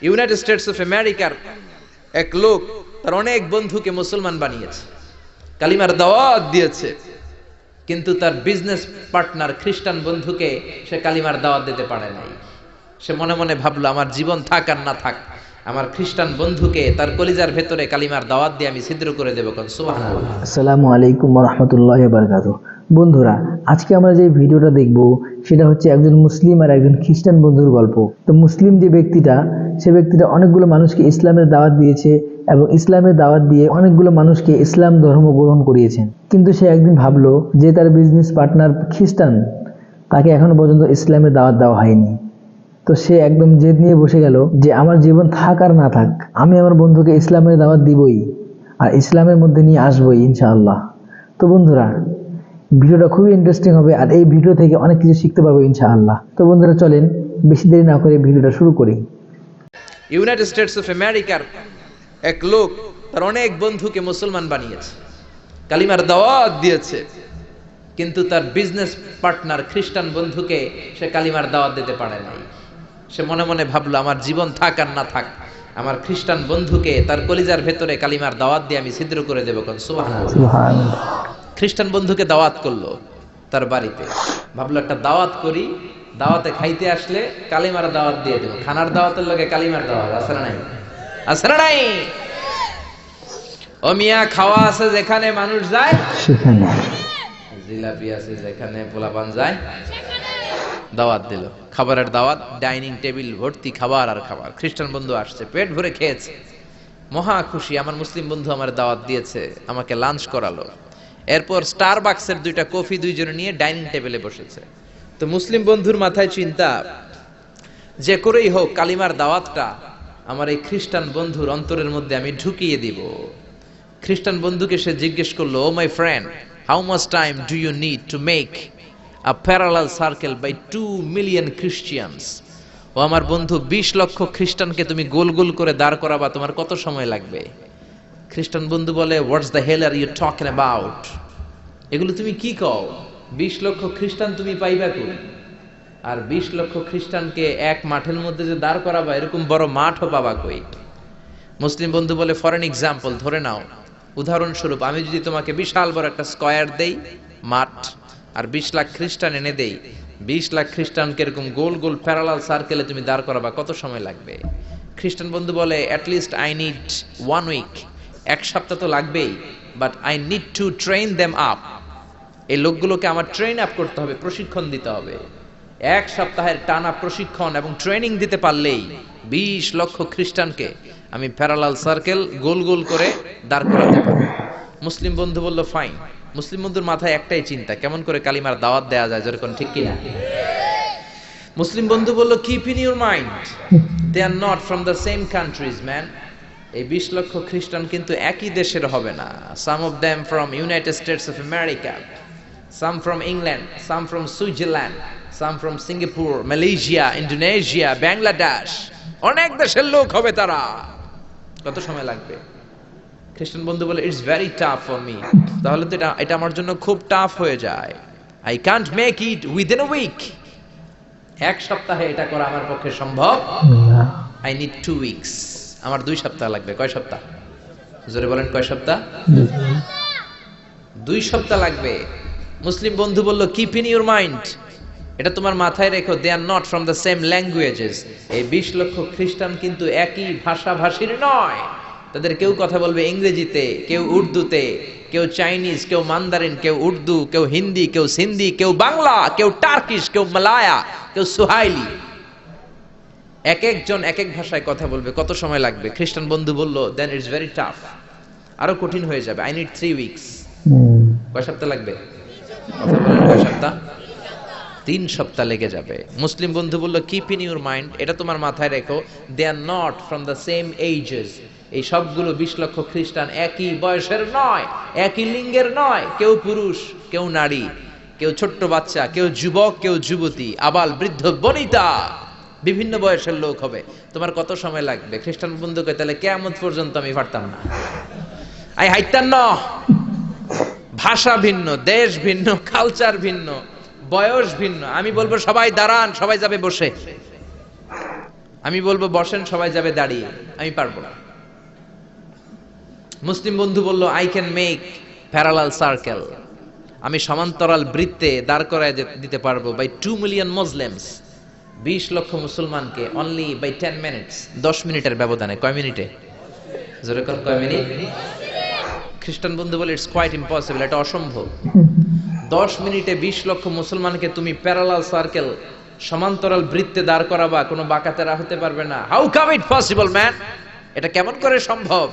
United States of আমেরিকার এক লোক তার অনেক বন্ধুকে মুসলমান বানিয়েছে, কালিমার দাওয়াত দিয়েছে, কিন্তু তার বিজনেস পার্টনার খ্রিস্টান বন্ধুকে সে কালিমার দাওয়াত দিতে পারে নাই। সে মনে মনে ভাবলো, আমার জীবন থাক আর না থাক, আমার খ্রিস্টান বন্ধুকে তার কলিজার ভেতরে কালিমার দাওয়াত দিয়ে আমি ছিদ্র করে দেবো। কোন সুবহানাল্লাহ। আসসালামু আলাইকুম ওয়া রাহমাতুল্লাহি ওয়া বারাকাতুহু। বন্ধুরা, আজকে আমরা যে ভিডিওটা দেখব সেটা হচ্ছে একজন মুসলিম আর একজন খ্রিস্টান বন্ধুর গল্প। তো মুসলিম যে ব্যক্তিটা, সে ব্যক্তিটা অনেকগুলো মানুষকে ইসলামের দাওয়াত দিয়েছে এবং ইসলামের দাওয়াত দিয়ে অনেকগুলো মানুষকে ইসলাম ধর্ম গ্রহণ করিয়েছেন। কিন্তু সে একদিন ভাবলো যে তার বিজনেস পার্টনার খ্রিস্টান, তাকে এখনো পর্যন্ত ইসলামের দাওয়াত দেওয়া হয়নি। তো সে একদম জেদ নিয়ে বসে গেল যে আমার জীবন থাক আর না থাক, আমি আমার বন্ধুকে ইসলামের দাওয়াত দিবই আর ইসলামের মধ্যে নিয়ে আসবোই ইনশাআল্লাহ। তো বন্ধুরা, ভিডিওটা খুবই ইন্টারেস্টিং হবে আর এই ভিডিও থেকে অনেক কিছু শিখতে পারবো ইনশাআল্লাহ। তো বন্ধুরা, চলেন বেশি দেরি না করে ভিডিওটা শুরু করি। ইউনাইটেড স্টেটস অফ আমেরিকার এক লোক তার অনেক বন্ধুকে মুসলমান বানিয়েছে, কালিমার দাওয়াত দিয়েছে, কিন্তু তার বিজনেস পার্টনার খ্রিস্টান বন্ধুকে সে কালিমার দাওয়াত দিতে পারে নাই। সে মনে মনে ভাবলো, আমার জীবন থাক আর না থাক, আমার খ্রিস্টান বন্ধুকে তার কলিজার ভেতরে কালিমার দাওয়াত দিয়ে আমি ছিদ্র করে দেবো। কোন সুবহানাল্লাহ। খ্রিস্টান বন্ধুকে দাওয়াত করলো তার বাড়িতে, ভাবলো একটা দাওয়াত করি, দাওয়াতে খাইতে আসলে কালিমার দাওয়াত দিয়ে দেবো। খানার দাওয়াতের লগে কালিমার দাওয়াত আছে না নাই? আছে না নাই? ও মিয়া, খাওয়া আছে যেখানে মানুষ যায় সেখানে, জিলাপি আছে যেখানে পোলাপান যায়, দাওয়াত দিল, খাবারের দাওয়াত, ডাইনিং টেবিল ভর্তি খাবার আর খাবার। খ্রিস্টান বন্ধু আসছে, পেট ভরে খেয়েছে, মহা খুশি, আমার মুসলিম বন্ধু আমার দাওয়াত দিয়েছে, আমাকে লাঞ্চ করালো। এরপর স্টারবাক্সের 2টা কফি দুইজনে নিয়ে ডাইনিং টেবিলে বসেছে। তো মুসলিম বন্ধুর মাথায় চিন্তা, যে করেই হোক কালিমার দাওয়াতটা আমার এই খ্রিস্টান বন্ধুর অন্তরের মধ্যে আমি ঢুকিয়ে দিব। খ্রিস্টান বন্ধুকে সে জিজ্ঞেস করলো, oh my friend, how much time do you need to make a parallel circle by 2 million Christians? ও আমার বন্ধু, 20 লক্ষ খ্রিস্টানকে তুমি গোল গোল করে দাঁড় করাবা, তোমার কত সময় লাগবে? খ্রিস্টান বন্ধু বলে, what's the hell are you talking about? এগুলো তুমি কি কও? 20 লক্ষ খ্রিস্টান তুমি পাইবা কই? আর 20 লক্ষ খ্রিস্টানকে এক মাঠের মধ্যে যে দাঁড় করাবা, এরকম বড় মাঠও পাবা কই? মুসলিম বন্ধু বলে, ফর এন এক্সাম্পল, ধরে নাও, উদাহরণস্বরূপ, আমি যদি তোমাকে বিশাল বড় একটা স্কয়ার দেই, মাঠ, আর 20 লাখ খ্রিস্টান এনে দেই, 20 লাখ খ্রিস্টানকে এরকম গোল গোল প্যারালাল সার্কেলে তুমি দাঁড় করাবা, কত সময় লাগবে? খ্রিস্টান বন্ধু বলে, অ্যাটলিস্ট আই নিড 1 উইক, 1 সপ্তাহ তো লাগবেই, but I need to train them up. এই লোকগুলোকে আমার ট্রেন আপ করতে হবে, প্রশিক্ষণ দিতে হবে। 1 সপ্তাহের টানা প্রশিক্ষণ এবং ট্রেনিং দিতে পারলেই 20 লক্ষ খ্রিস্টানকে আমি প্যারালাল সার্কেল গোল গোল করে দাঁড় করাতে পারবো। মুসলিম বন্ধু বলল, ফাইন। মুসলিম বন্ধুর মাথায় একটাই চিন্তা, কেমন করে কালিমার দাওয়াত দেয়া যায়, যেরকম, ঠিক কিনা? মুসলিম বন্ধু বলল, keep in your mind, they are not from the same countries man. এই 20 লক্ষ খ্রিস্টান কিন্তু একই দেশের হবে না। Some of them from United States of America, some from England, some from Switzerland, some from Singapore, Malaysia, Indonesia, Bangladesh, অনেক দেশের লোক হবে তারা। কত সময় লাগবে? খ্রিস্টান বন্ধু বলে, it's very tough for me. তাহলে তো এটা আমার জন্য খুব টাফ হয়ে যায়। I can't make it within a week. 1 সপ্তাহে এটা করা আমার পক্ষে সম্ভব। I need 2 weeks. আমার 2 সপ্তাহ লাগবে। কয় সপ্তাহ? জোরে বলেন, কয় সপ্তাহ? 2 সপ্তাহ লাগবে। মুসলিম বন্ধু বলল, কিপ ইন ইউর মাইন্ড, এটা তোমার মাথায় রেখো, they are not from the same languages. এই 20 লক্ষ খ্রিস্টান কিন্তু একই ভাষাভাষীর নয়। তাদের কেউ কথা বলবে ইংরেজিতে, কেউ উর্দুতে, কেউ চাইনিজ, কেউ মান্দারিন, কেউ উর্দু, কেউ হিন্দি, কেউ সিন্ধি, কেউ বাংলা, কেউ টার্কিশ, কেউ মালায়া, কেউ সুহাইলি। এক একজন এক এক ভাষায় কথা বলবে, কত সময় লাগবে? খ্রিস্টান বন্ধু বলল, দেন ইটস ভেরি টাফ, আরো কঠিন হয়ে যাবে। I need 3 weeks. কয় সপ্তাহ লাগবে? কথা বলেন, কয় সপ্তাহ? 3 সপ্তাহ লেগে যাবে। মুসলিম বন্ধু বলল, কিপ ইন ইউর মাইন্ড, এটা তোমার মাথায় রেখো, they are not from the same ages. এই সবগুলো 20 লক্ষ খ্রিস্টান একই বয়সের নয়, একই লিঙ্গের নয়। কেউ পুরুষ, কেউ নারী, কেউ ছোট্ট বাচ্চা, কেউ যুবক, কেউ যুবতী, আবাল বৃদ্ধ বনিতা, বিভিন্ন বয়সের লোক হবে। তোমার কত সময় লাগবে? খ্রিস্টান বন্ধুকে, তাহলে কিয়ামত পর্যন্ত আমি পারতাম না, আই হাইতাম না। ভাষা ভিন্ন, দেশ ভিন্ন, কালচার ভিন্ন, বয়স ভিন্ন। আমি বলবো সবাই দাঁড়ান, সবাই যাবে বসে। আমি বলবো বসেন, সবাই যাবে দাঁড়িয়ে, আমি পারবো না। মুসলিম বন্ধু বলল I can make parallel circle, আমি সমান্তরাল বৃত্তে দাঁড় করায় দিতে পারবো বাই 2 মিলিয়ন মুসলিমস, 20 লক্ষ মুসলমানকে অনলি বাই 10 মিনিটস, 10 মিনিটের ব্যবধানে। কয় মিনিটে? জোরে কোন কয় মিনিট? খ্রিস্টান বন্ধু বলে ইটস কোয়াইট ইম্পসিবল, এটা অসম্ভব। 10 মিনিটে 20 লক্ষ মুসলমানকে তুমি প্যারালাল সার্কেল, সমান্তরাল বৃত্তে দাঁড় করাবা, কোনো বাঁকাতেরা হতে পারবে না। How come it possible man, এটা কেমন করে সম্ভব?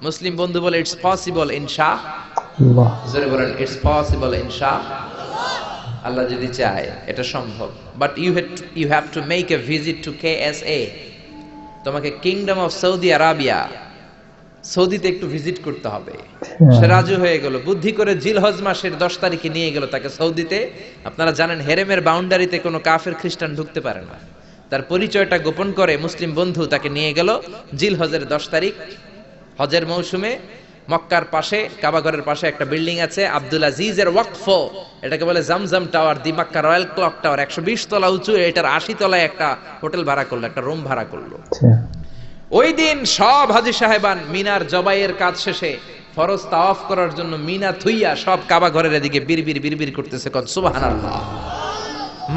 মুসলিম বন্ধু বলে ইটস পসিবল ইনশাআল্লাহ। জোরে বলেন ইটস পসিবল ইনশাআল্লাহ। আল্লাহ যদি চায় এটা সম্ভব। But you have to make a visit to KSA, তোমাকে কিংডম অফ সৌদি আরাবিয়া, সৌদিতে একটু ভিজিট করতে হবে। সে রাজু হয়ে গেল, বুদ্ধি করে জিলহজ মাসের 10 তারিখে নিয়ে গেল তাকে সৌদিতে। আপনারা জানেন হেরেমের বাউন্ডারিতে কোনো কাফের খ্রিস্টান ঢুকতে পারে না। তার পরিচয়টা গোপন করে মুসলিম বন্ধু তাকে নিয়ে গেল জিলহজের 10 তারিখ, হজের মৌসুমে। মক্কার পাশে, কাবাঘরের পাশে একটা বিল্ডিং আছে আব্দুল আজিজের ওয়াকফ, এটাকে বলে জামজাম টাওয়ার, দি মক্কা রয়্যাল ক্লক টাওয়ার, 120 তলা উঁচু। এটার 80 তলায় একটা হোটেল ভাড়া করলো, একটা রুম ভাড়া করলো। ওই দিন সব হাজী সাহেবান মিনার জবাইয়ের কাজ শেষে ফরজ তাওয়াফ করার জন্য মিনা থুইয়া সব কাবা ঘরের এদিকে বিড়বিড় করতেছে, কোন সুবহানাল্লাহ।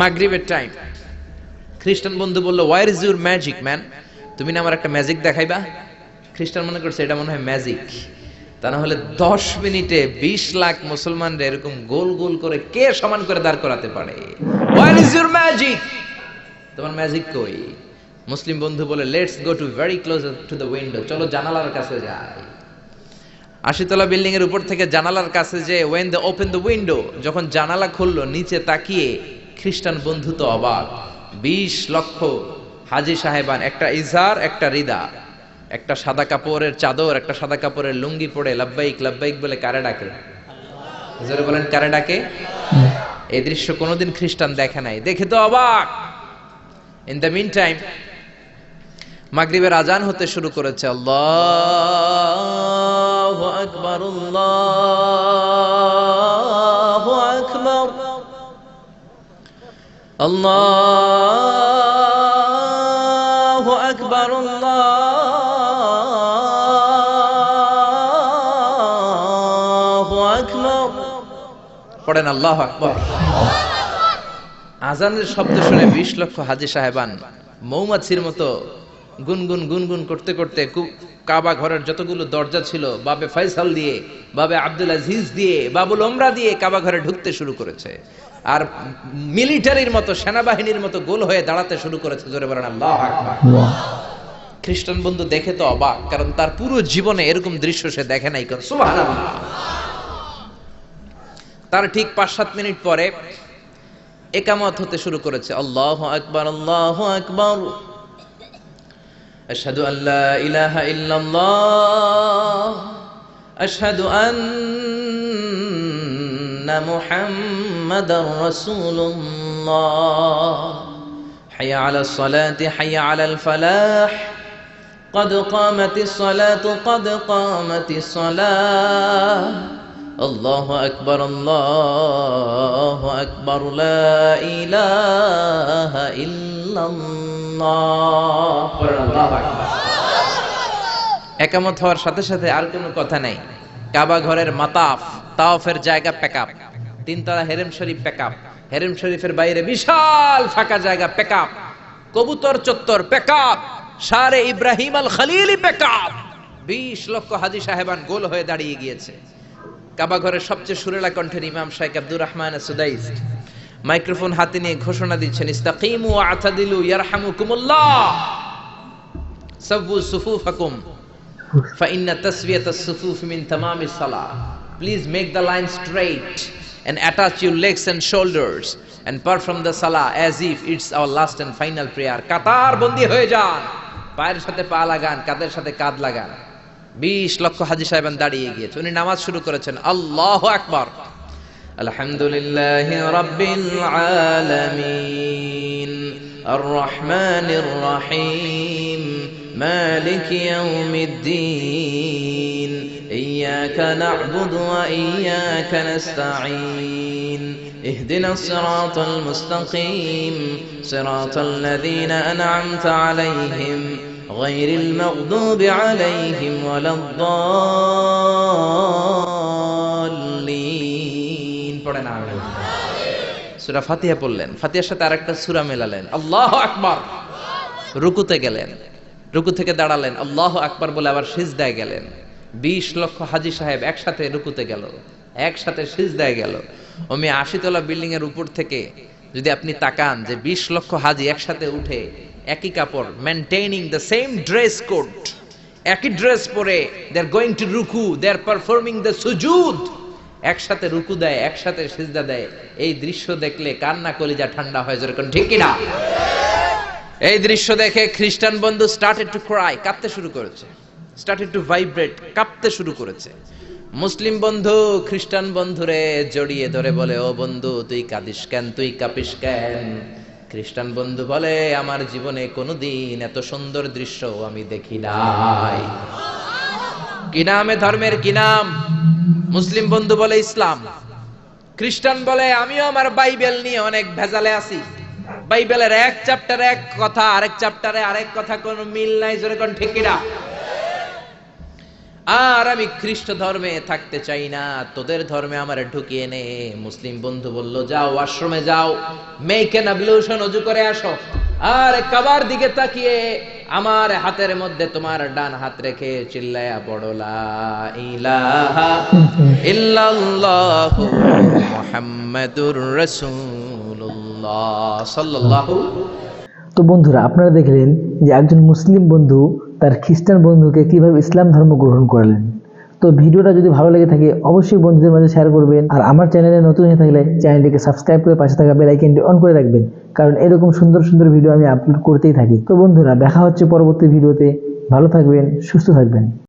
মাগরিবের টাইম। খ্রিস্টান বন্ধু বলল where is your magic man, তুমি না আমার একটা ম্যাজিক দেখাইবা। খ্রিস্টান মনে করছে এটা মনে হয় ম্যাজিক, তা না হলে 10 মিনিটে 20 লাখ মুসলমানরা এরকম গোল গোল করে কে সমান করে দাঁড় করাতে পারে? হোয়ার ইজ ইউর ম্যাজিক, তোমার ম্যাজিক কই? মুসলিম বন্ধু বলে let's go to very close to the window, চলো জানালার কাছে যাই। 80 তলা বিল্ডিং এর উপর থেকে জানালার কাছে যে when they open the window, যখন জানালা খুললো, নিচে তাকিয়ে খ্রিস্টান বন্ধু তো অবাক। 20 লক্ষ হাজী সাহেবান, একটা ইজার, একটা রিদা, একটা সাদা কাপড়ের চাদর, একটা সাদা কাপড়ের লুঙ্গি পরে লাব্বাইক লাব্বাইক বলে কারে ডাকে? জোরে বলেন কারে ডাকে? এই দৃশ্য কোনোদিন খ্রিস্টান দেখে নাই, দেখে তো অবাক। ইন দ্য মিন টাইম মাগরিবের আজান হতে শুরু করেছে। আল্লাহু আকবার, আল্লাহু আকবার, আল্লাহু আকবার, আল্লাহু আকবার। পড়েন আল্লাহু আকবার। আজানের শব্দ শুনে 20 লক্ষ হাজী সাহেবান মৌমাছির মতো গুনগুন গুনগুন করতে করতে কাবা ঘরের যতগুলো দরজা ছিল, বাবে ফয়সাল দিয়ে, বাবে আব্দুল আজিজ দিয়ে, বাবুল ওমরা দিয়ে কাবা ঘরে ঢুকতে শুরু করেছে। আর মিলিটারির মতো, সেনাবাহিনীর মতো গোল হয়ে দাঁড়াতে শুরু করেছে। জোরে বলেন আল্লাহু আকবার। খ্রিস্টান বন্ধু দেখে তো অবাক, কারণ তার পুরো জীবনে এরকম দৃশ্য সে দেখে নাই। সুবহানাল্লাহ। তার ঠিক 5-7 মিনিট পরে ইকামত হতে শুরু করেছে। আল্লাহু আকবার, আল্লাহু আকবার, আশহাদু আল্লা ইলাহা ইল্লাল্লাহ, আশহাদু আন্না মুহাম্মাদার রাসূলুল্লাহ, হাইয়া আলাস সালাতি হাইয়া আলাল ফালাহ, قد قامت الصلاة قد قامت الصلاة, الله أكبر الله أكبر لا إله إلا الله. একামত হওয়ার সাথে সাথে আর কোনো কথা নাই। কাবা ঘরের মাতাফ, তাওয়াফের জায়গা প্যাকআপ, 3 তলা হেরেম শরীফ প্যাকআপ, হেরেম শরীফের বাইরে বিশাল ফাঁকা জায়গা প্যাকআপ, কবুতর চত্বর প্যাকআপ, শারে ইব্রাহিম আল খলিলি প্যাকআপ। 20 লক্ষ হাজী সাহেবান গোল হয়ে দাঁড়িয়ে গিয়েছে। কাবা ঘরের সবচেয়ে সুরেলা কণ্ঠের ইমাম শাইখ আব্দুর রহমান সুদাইস মাইক্রোফোন হাতে নিয়ে ঘোষণা দিচ্ছেন, ইস্তাকিমু ওয়া আতাদিলু ইয়ারহামুকুমুল্লাহ, সাব্বু সুফুফাকুম ফাইন্না তাসওয়িয়াতাস সুফুফ মিন তামামিস সালাহ। Please make the line straight and attach your legs and shoulders and perform the salah as if it's our last and final prayer. কাতার বন্দী হয়ে যান, পায়ের সাথে পা লাগান, কাঁধের সাথে কাঁধ লাগান। 20 লক্ষ হাজী সাহেবান দাঁড়িয়ে গিয়েছে। উনি নামাজ শুরু করেছেন। আল্লাহু আকবার, আলহামদুলিল্লাহি রাব্বিল আলামিন, আর রহমানির রহিম, مالك يوم الدين إياك نعبد وإياك نستعين اهدنا الصراط المستقيم صراط الذين أنعمت عليهم غير المغضوب عليهم ولا الضالين পড়েন আমিন সূরা ফাতিহা পড়লেন ফাতিহার সাথে আরেকটা সূরা মেলালেন আল্লাহু আকবার রুকুতে গেলেন রুকু থেকে দাঁড়ালেন আল্লাহু আকবার বলে আবার সিজদায় গেলেন 20 লক্ষ হাজী সাহেব একসাথে রুকুতে গেল একসাথে সিজদায় গেল ওমি 80 তলা বিল্ডিং এর উপর থেকে যদি আপনি তাকান যে 20 লক্ষ হাজী একসাথে উঠে একই কাপড় maintaining the same dress code একই ড্রেস পরে দে আর গোইং টু রুকু দে আর পারফর্মিং দ্য সুজুদ একসাথে রুকু দেয় একসাথে সিজদা দেয় এই দৃশ্য দেখলে কান্না কলিজা ঠান্ডা হয়ে যায় কোন ঠিক কি না এই দৃশ্য দেখে খ্রিস্টান বন্ধু স্টার্টেড টু ক্রাই কাঁপতে শুরু করেছে স্টার্টেড টু ভাইব্রেট কাঁপতে শুরু করেছে মুসলিম বন্ধু খ্রিস্টান বন্ধুরে জড়িয়ে ধরে বলে ও বন্ধু তুই কাঁদিস কেন তুই কাঁপিস কেন খ্রিস্টান বন্ধু বলে আমার জীবনে কোনোদিন এত সুন্দর দৃশ্য আমি দেখি নাই কি নামে ধর্মের কি নাম মুসলিম বন্ধু বলে ইসলাম খ্রিস্টান বলে আমিও আমার বাইবেল নিয়ে অনেক ভেজালে আছি বাইবেলের এক চ্যাপ্টারে এক কথা আরেক চ্যাপ্টারে আরেক কথা কোনো মিল নাই জোরে কোন ঠিক কিনা আর আমি খ্রিস্ট ধর্মে থাকতে চাই না তোদের ধর্মে আমার ঢুকিয়ে নে মুসলিম বন্ধু বলল যাও আশ্রমে যাও মেক এন অ্যাবলিউশন ওযু করে আসো আর কাবার দিকে তাকিয়ে আমার হাতের মধ্যে তোমার ডান হাত রেখে চিল্লায়া পড়ো লা ইলাহা ইল্লাল্লাহু মুহাম্মাদুর রাসূলুল্লাহ সাল্লাল্লাহু। তো বন্ধুরা আপনারা দেখলেন যে একজন মুসলিম বন্ধু তার খ্রিস্টান বন্ধুকে কিভাবে ইসলাম ধর্ম গ্রহণ করলেন। তো ভিডিওটা যদি ভালো লেগে থাকে অবশ্যই বন্ধুদের মাঝে শেয়ার করবেন আর আমার চ্যানেলে নতুন হয়ে থাকলে চ্যানেলটিকে সাবস্ক্রাইব করে পাশে থাকা বেল আইকনটি অন করে রাখবেন, কারণ এরকম সুন্দর সুন্দর ভিডিও আমি আপলোড করতেই থাকি। তো বন্ধুরা দেখা হচ্ছে পরবর্তী ভিডিওতে, ভালো থাকবেন, সুস্থ থাকবেন।